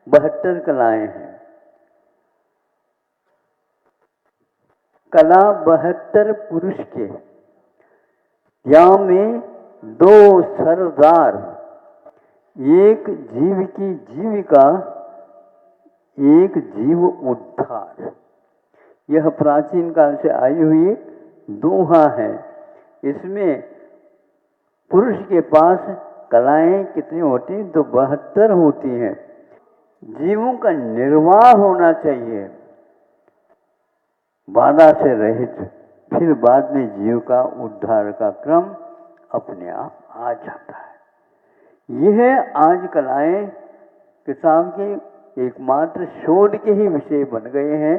72 कलाएं हैं, कला 72 पुरुष के, या में 2 सरदार, एक जीव की जीविका, एक जीव उद्धार, यह प्राचीन काल से आई हुई दोहा है। इसमें पुरुष के पास कलाएं कितनी होती हैं? तो 72 होती हैं। जीवों का निर्वाह होना चाहिए बाधा से रहित, फिर बाद में जीव का उद्धार का क्रम अपने आप आ जाता है। यह आज कलाएं किताब के एकमात्र शोध के ही विषय बन गए हैं,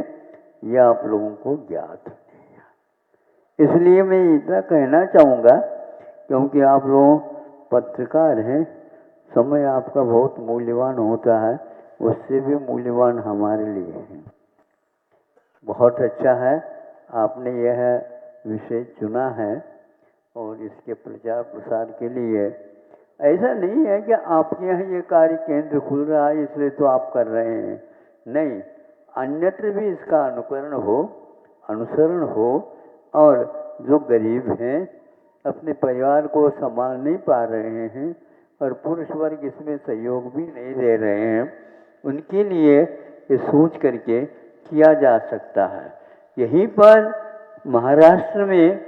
यह आप लोगों को ज्ञात नहीं है। इसलिए मैं इतना कहना चाहूँगा, क्योंकि आप लोग पत्रकार हैं, समय आपका बहुत मूल्यवान होता है, उससे भी मूल्यवान हमारे लिए है। बहुत अच्छा है आपने यह विषय चुना है और इसके प्रचार प्रसार के लिए ऐसा नहीं है कि आपके यहाँ ये कार्य केंद्र खुल रहा है इसलिए तो आप कर रहे हैं, नहीं, अन्यत्र भी इसका अनुसरण हो और जो गरीब हैं, अपने परिवार को संभाल नहीं पा रहे हैं और पुरुष वर्ग इसमें सहयोग भी नहीं दे रहे हैं, उनके लिए ये सोच करके किया जा सकता है। यहीं पर महाराष्ट्र में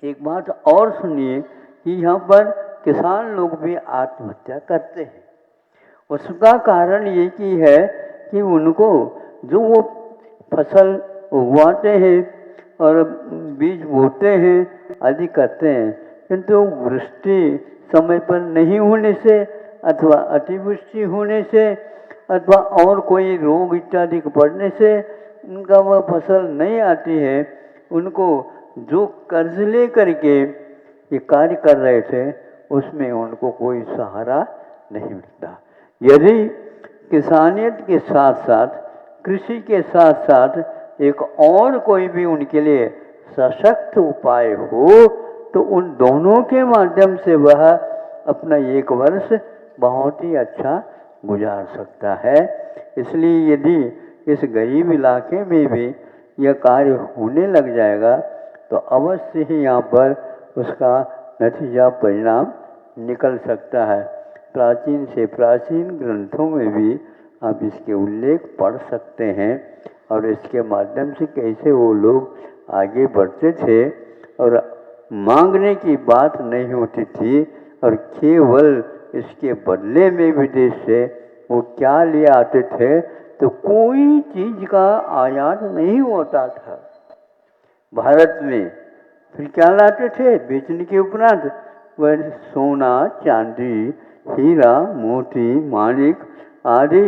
एक बात और सुनिए कि यहाँ पर किसान लोग भी आत्महत्या करते हैं। उसका कारण ये की है कि उनको जो वो फसल उगवाते हैं और बीज बोते हैं आदि करते हैं, किंतु वृष्टि समय पर नहीं होने से अथवा अतिवृष्टि होने से अथवा और कोई रोग इत्यादि पड़ने से उनका वह फसल नहीं आती है। उनको जो कर्ज ले करके ये कार्य कर रहे थे उसमें उनको कोई सहारा नहीं मिलता। यदि किसानियत के साथ साथ कृषि के साथ साथ एक और कोई भी उनके लिए सशक्त उपाय हो तो उन दोनों के माध्यम से वह अपना एक वर्ष बहुत ही अच्छा गुजार सकता है। इसलिए यदि इस गरीब इलाके में भी यह कार्य होने लग जाएगा तो अवश्य ही यहाँ पर उसका नतीजा परिणाम निकल सकता है। प्राचीन से प्राचीन ग्रंथों में भी आप इसके उल्लेख पढ़ सकते हैं और इसके माध्यम से कैसे वो लोग आगे बढ़ते थे और मांगने की बात नहीं होती थी और केवल इसके बदले में विदेश से वो क्या ले आते थे, तो कोई चीज का आयात नहीं होता था भारत में। फिर क्या लाते थे बेचने के उपरांत? वह सोना चांदी हीरा मोती माणिक आदि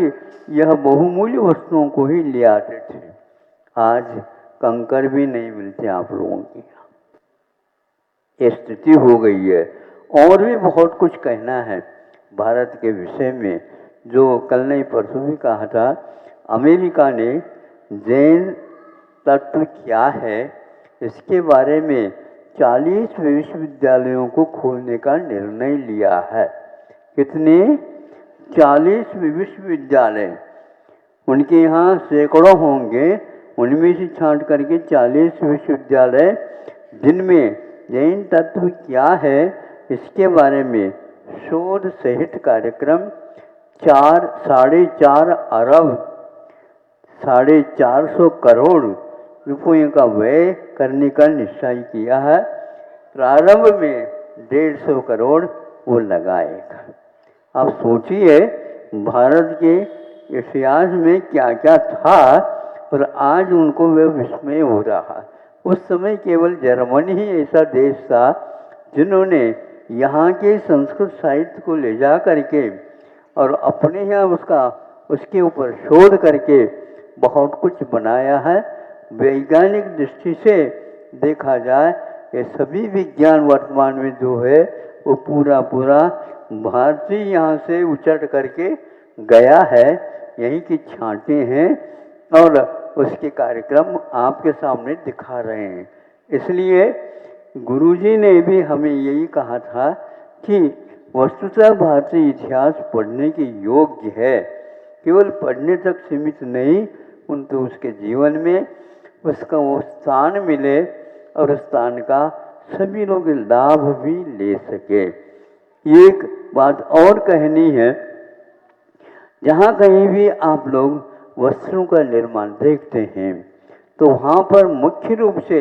यह बहुमूल्य वस्तुओं को ही ले आते थे। आज कंकर भी नहीं मिलते आप लोगों की, ये स्थिति हो गई है। और भी बहुत कुछ कहना है भारत के विषय में, जो कल नहीं परसों भी कहा था। अमेरिका ने जैन तत्व क्या है इसके बारे में 40 विश्वविद्यालयों को खोलने का निर्णय लिया है। कितने? 40 विश्वविद्यालय। उनके यहाँ सैकड़ों होंगे, उनमें से छांट करके 40 विश्वविद्यालय जिनमें जैन तत्व क्या है इसके बारे में शोध सहित कार्यक्रम 4.5 अरब 450 करोड़ रुपयों का व्यय करने का निश्चय किया है। प्रारंभ में 150 करोड़ वो लगाएगा। आप सोचिए भारत के इतिहास में क्या क्या था और आज उनको वह विस्मय हो रहा। उस समय केवल जर्मनी ही ऐसा देश था जिन्होंने यहाँ के संस्कृत साहित्य को ले जा करके और अपने यहाँ उसके ऊपर शोध करके बहुत कुछ बनाया है। वैज्ञानिक दृष्टि से देखा जाए ये सभी विज्ञान वर्तमान में जो है वो पूरा भारतीय यहाँ से उचट करके गया है, यहीं की छांटे हैं और उसके कार्यक्रम आपके सामने दिखा रहे हैं। इसलिए गुरुजी ने भी हमें यही कहा था कि वस्तुतः भारतीय इतिहास पढ़ने के योग्य है, केवल पढ़ने तक सीमित नहीं, किंतु उसके जीवन में उसका वो स्थान मिले और उस स्थान का सभी लोग लाभ भी ले सके। एक बात और कहनी है, जहाँ कहीं भी आप लोग वस्त्रों का निर्माण देखते हैं तो वहाँ पर मुख्य रूप से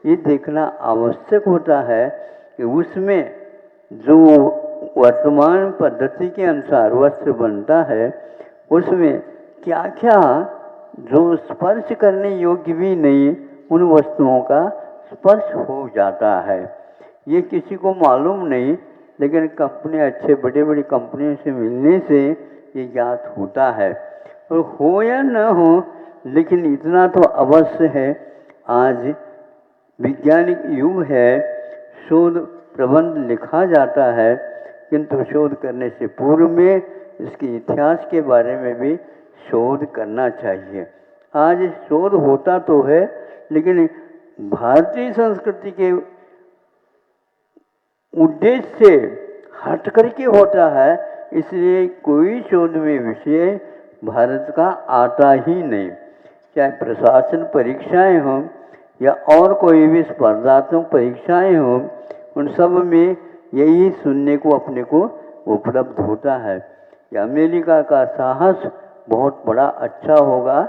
ये देखना आवश्यक होता है कि उसमें जो वर्तमान पद्धति के अनुसार वस्त्र बनता है उसमें क्या क्या जो स्पर्श करने योग्य भी नहीं उन वस्तुओं का स्पर्श हो जाता है। ये किसी को मालूम नहीं, लेकिन कंपनी अच्छे बड़े बड़ी कंपनियों से मिलने से ये ज्ञात होता है। और हो या न हो, लेकिन इतना तो अवश्य है, आज वैज्ञानिक युग है, शोध प्रबंध लिखा जाता है, किंतु शोध करने से पूर्व में इसके इतिहास के बारे में भी शोध करना चाहिए। आज शोध होता तो है, लेकिन भारतीय संस्कृति के उद्देश्य से हट करके होता है, इसलिए कोई शोध में विषय भारत का आता ही नहीं। चाहे प्रशासन परीक्षाएं हों या और कोई भी स्पर्धात्मक परीक्षाएं हों, उन सब में यही सुनने को अपने को उपलब्ध होता है कि अमेरिका का साहस बहुत बड़ा अच्छा होगा,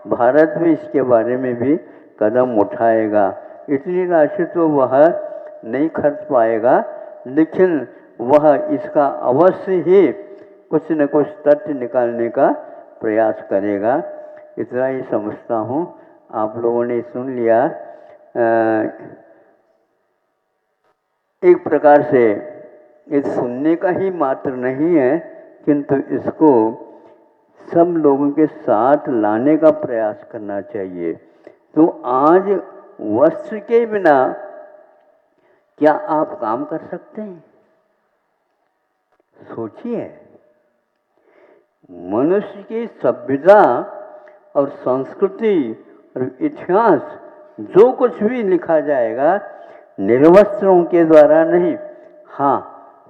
भारत में इसके बारे में भी कदम उठाएगा। इतनी राशि तो वह नहीं खर्च पाएगा, लेकिन वह इसका अवश्य ही कुछ न कुछ तथ्य निकालने का प्रयास करेगा। इतना ही समझता हूँ। आप लोगों ने सुन लिया। एक प्रकार से ये सुनने का ही मात्र नहीं है, किंतु इसको सब लोगों के साथ लाने का प्रयास करना चाहिए। तो आज वस्त्र के बिना क्या आप काम कर सकते हैं? सोचिए, मनुष्य की सभ्यता और संस्कृति और इतिहास जो कुछ भी लिखा जाएगा निर्वस्त्रों के द्वारा नहीं। हाँ,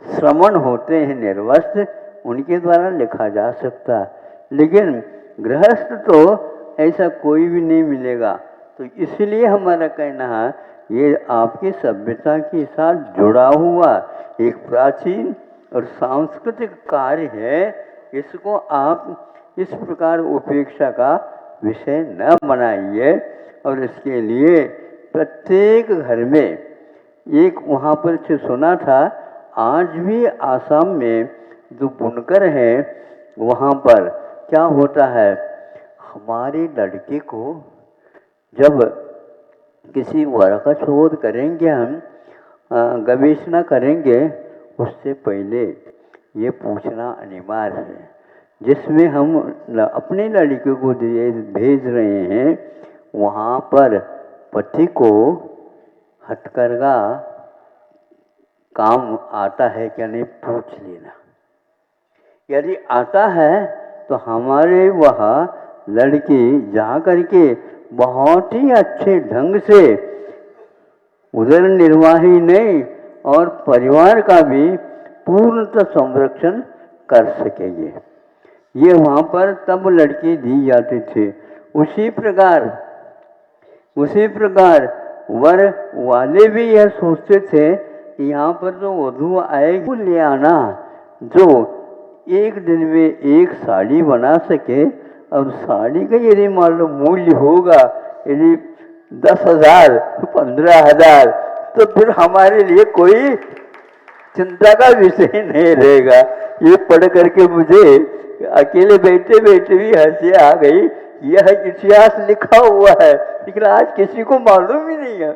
श्रमण होते हैं निर्वस्त्र, उनके द्वारा लिखा जा सकता, लेकिन गृहस्थ तो ऐसा कोई भी नहीं मिलेगा। तो इसलिए हमारा कहना है ये आपकी सभ्यता के साथ जुड़ा हुआ एक प्राचीन और सांस्कृतिक कार्य है। इसको आप इस प्रकार उपेक्षा का विषय न बनाइए। और इसके लिए प्रत्येक घर में एक वहाँ पर से सुना था, आज भी आसाम में जो बुनकर हैं वहाँ पर क्या होता है, हमारे लड़के को जब किसी वर्ग का शोध करेंगे, हम गवेषणा करेंगे, उससे पहले ये पूछना अनिवार्य है, जिसमें हम अपने लड़के को भेज रहे हैं वहाँ पर पति को हथकरघा काम आता है क्या नहीं पूछ लेना। यदि आता है तो हमारे वहाँ लड़की जा करके बहुत ही अच्छे ढंग से उदर निर्वाही नहीं और परिवार का भी पूर्णतः संरक्षण कर सकेंगे। ये वहाँ पर तब लड़की दी जाती थी। उसी प्रकार वर वाले भी यह सोचते थे कि यहाँ पर जो वधू आएगी वो ले आना जो एक दिन में एक साड़ी बना सके। अब साड़ी का यदि मान लो मूल्य होगा यदि 10,000 15,000 तो फिर हमारे लिए कोई चिंता का विषय नहीं रहेगा। ये पढ़ करके मुझे अकेले बैठे बैठे भी हंसी आ गई। यह इतिहास लिखा हुआ है लेकिन आज किसी को मालूम ही नहीं है।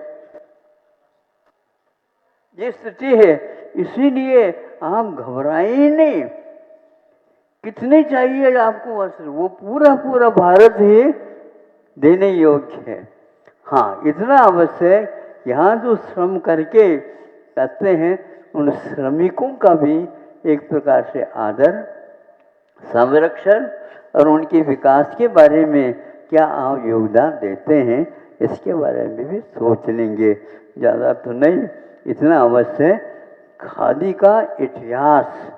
ये स्थिति है, इसीलिए आप घबराए नहीं। कितने चाहिए आपको वस्त्र, वो पूरा भारत ही देने योग्य है। हाँ, इतना अवश्य यहाँ जो श्रम करके करते हैं उन श्रमिकों का भी एक प्रकार से आदर, संरक्षण और उनके विकास के बारे में क्या आप योगदान देते हैं इसके बारे में भी सोच लेंगे। ज़्यादा तो नहीं, इतना अवश्य। खादी का इतिहास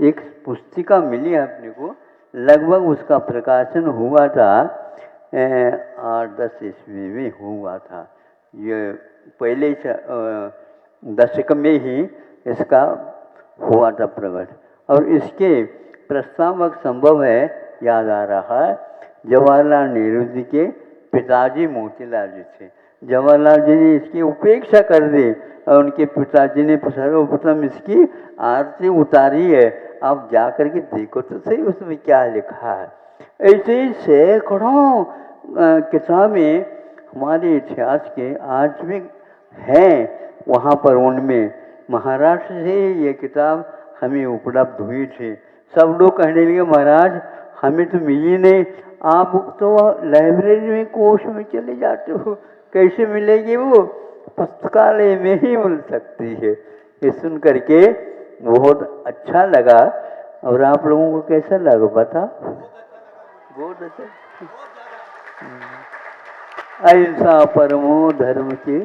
एक पुस्तिका मिली है अपने को, लगभग उसका प्रकाशन हुआ था 8-10 ईस्वी में हुआ था। ये पहले दशक में ही इसका हुआ था प्रकट। और इसके प्रस्तावक संभव है, याद आ रहा है, जवाहरलाल नेहरू जी के पिताजी मोतीलाल जी थे। जवाहरलाल जी ने इसकी उपेक्षा कर दी और उनके पिताजी ने सर्वप्रथम इसकी आरती उतारी है। आप जा कर के देखो तो सही उसमें क्या लिखा है। ऐसे ही सैकड़ों किताबें हमारे इतिहास के आज भी हैं वहाँ पर। उनमें महाराष्ट्र से ये किताब हमें उपलब्ध हुई थी। सब लोग कहने लगे महाराज हमें तो मिली नहीं, आप तो लाइब्रेरी में कोष में चले जाते हो, कैसे मिलेगी? वो पुस्तकालय में ही मिल सकती है। ये सुन करके बहुत अच्छा लगा। और आप लोगों को कैसा लगा बता? बहुत अच्छा। अहिंसा परमो धर्म की